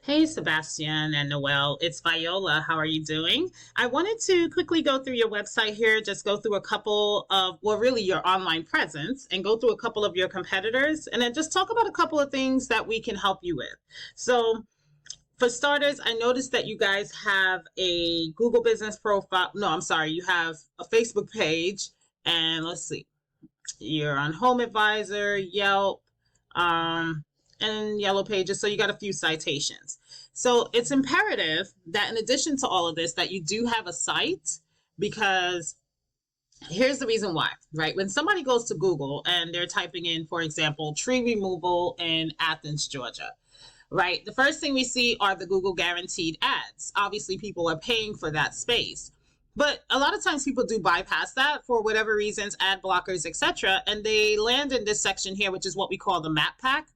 Hey, Sebastian and Noel, it's Viola. How are you doing? I wanted to quickly go through your website here, just go through a couple of, well, really your online presence and go through a couple of your competitors and then just talk about a couple of things that we can help you with. So, for starters, I noticed that you guys have a Google business profile. No, I'm sorry, you have a Facebook page. And let's see, you're on Home Advisor, Yelp, um, and Yellow Pages. So you got a few citations. So it's imperative that in addition to all of this, that you do have a site, because here's the reason why, right? When somebody goes to Google and they're typing in, for example, tree removal in Athens, Georgia, right? The first thing we see are the Google guaranteed ads. Obviously, people are paying for that space. But a lot of times people do bypass that for whatever reasons, ad blockers, etc. And they land in this section here, which is what we call the map pack.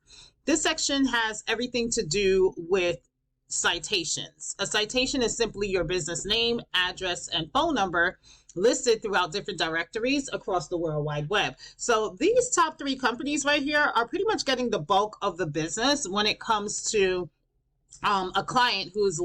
This section has everything to do with citations. A citation is simply your business name, address, and phone number listed throughout different directories across the World Wide Web. So these top three companies right here are pretty much getting the bulk of the business when it comes to a client who's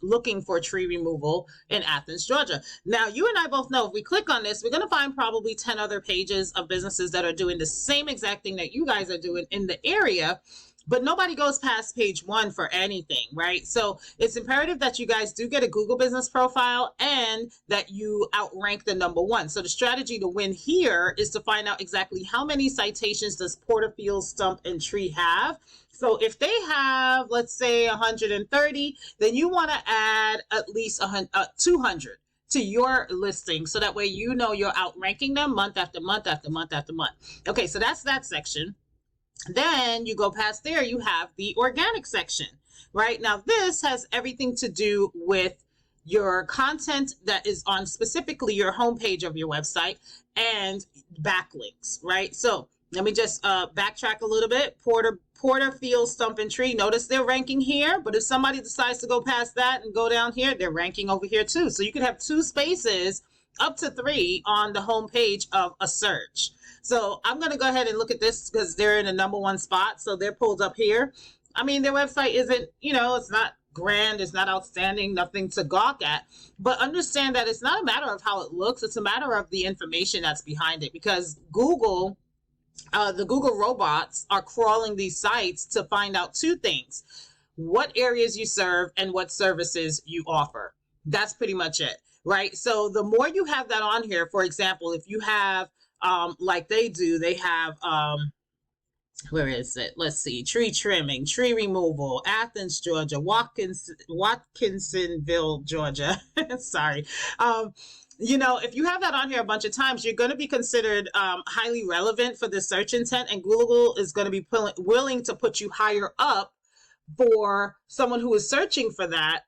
looking for tree removal in Athens, Georgia. Now, you and I both know if we click on this, we're going to find probably 10 other pages of businesses that are doing the same exact thing that you guys are doing in the area. But nobody goes past page one for anything, right? So it's imperative that you guys do get a Google business profile and that you outrank the number one. So the strategy to win here is to find out exactly how many citations does Porterfield, Stump, and Tree have. So if they have, let's say, 130, then you want to add at least 200 to your listing. So that way you know you're outranking them month after month after month after month. Okay, so that's that section. Then you go past there, you have the organic section, right? Now, this has everything to do with your content that is on specifically your homepage of your website and backlinks, right? So let me just backtrack a little bit. Porterfield, Stump, and Tree. Notice they're ranking here, but if somebody decides to go past that and go down here, they're ranking over here too. So you could have two spaces up to three on the homepage of a search. So I'm going to go ahead and look at this because they're in the number one spot. So they're pulled up here. I mean, their website isn't, it's not grand. It's not outstanding, nothing to gawk at. But understand that it's not a matter of how it looks. It's a matter of the information that's behind it, because Google, the Google robots are crawling these sites to find out two things: what areas you serve and what services you offer. That's pretty much it, right? So the more you have that on here, for example, if you have, like they do, they have, where is it? Let's see, tree trimming, tree removal, Athens, Georgia, Watkinsonville, Georgia. Sorry. If you have that on here a bunch of times, you're going to be considered highly relevant for the search intent, and Google is going to be willing to put you higher up for someone who is searching for that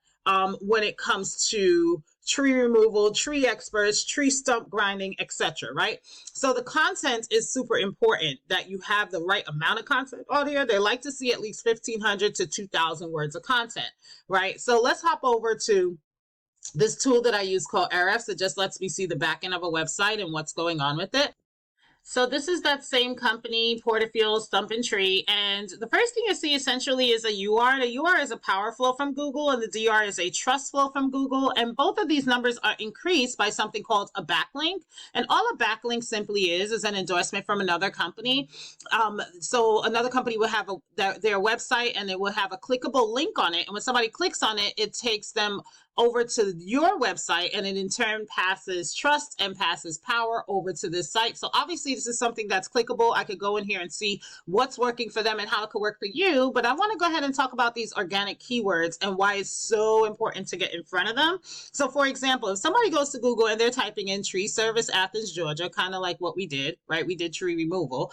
when it comes to tree removal, tree experts, tree stump grinding, etc. Right? So the content is super important, that you have the right amount of content on here. They like to see at least 1,500 to 2,000 words of content, right? So let's hop over to this tool that I use called Ahrefs. It just lets me see the back end of a website and what's going on with it. So this is that same company, Porterfield, Stump, and Tree. And the first thing you see essentially is a UR. The UR is a power flow from Google, and the DR is a trust flow from Google. And both of these numbers are increased by something called a backlink. And all a backlink simply is an endorsement from another company. So another company will have their website, and it will have a clickable link on it. And when somebody clicks on it, it takes them over to your website, and it in turn passes trust and passes power over to this site. So obviously this is something that's clickable. I could go in here and see what's working for them and how it could work for you, but I want to go ahead and talk about these organic keywords and why it's so important to get in front of them. So for example, if somebody goes to Google and they're typing in tree service, Athens, Georgia, kind of like what we did, right? We did tree removal.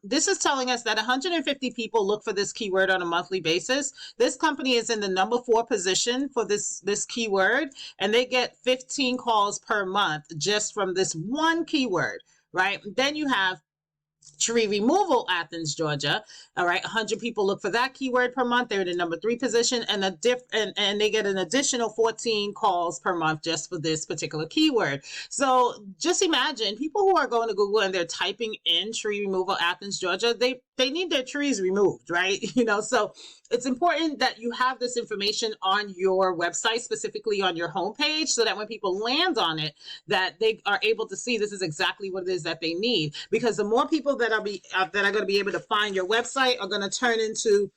This is telling us that 150 people look for this keyword on a monthly basis. This company is in the number 4 position for this keyword, and they get 15 calls per month just from this one keyword, right? Then you have tree removal, Athens, Georgia. All right, 100 people look for that keyword per month. They're in the number 3 position, and they get an additional 14 calls per month just for this particular keyword. So just imagine people who are going to Google and they're typing in tree removal, Athens, Georgia. They they need their trees removed, right? So it's important that you have this information on your website, specifically on your homepage, so that when people land on it, that they are able to see this is exactly what it is that they need. Because the more people that are going to be able to find your website are going to turn into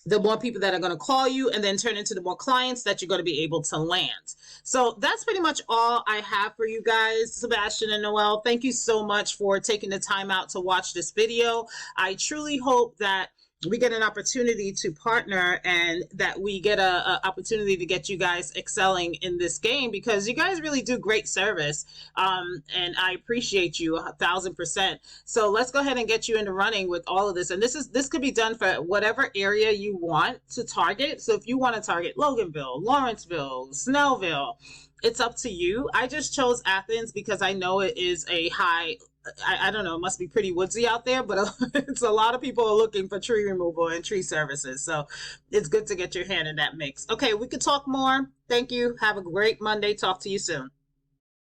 the more people that are going to call you, and then turn into the more clients that you're going to be able to land. So that's pretty much all I have for you guys. Sebastian and Noel, thank you so much for taking the time out to watch this video. I truly hope that we get an opportunity to partner and that we get a opportunity to get you guys excelling in this game, because you guys really do great service. And I appreciate you 1,000%. So let's go ahead and get you into running with all of this. And this could be done for whatever area you want to target. So if you want to target Loganville, Lawrenceville, Snellville, it's up to you. I just chose Athens because I know it is a high, I don't know, it must be pretty woodsy out there, but it's a lot of people are looking for tree removal and tree services. So it's good to get your hand in that mix. Okay, we could talk more. Thank you. Have a great Monday. Talk to you soon.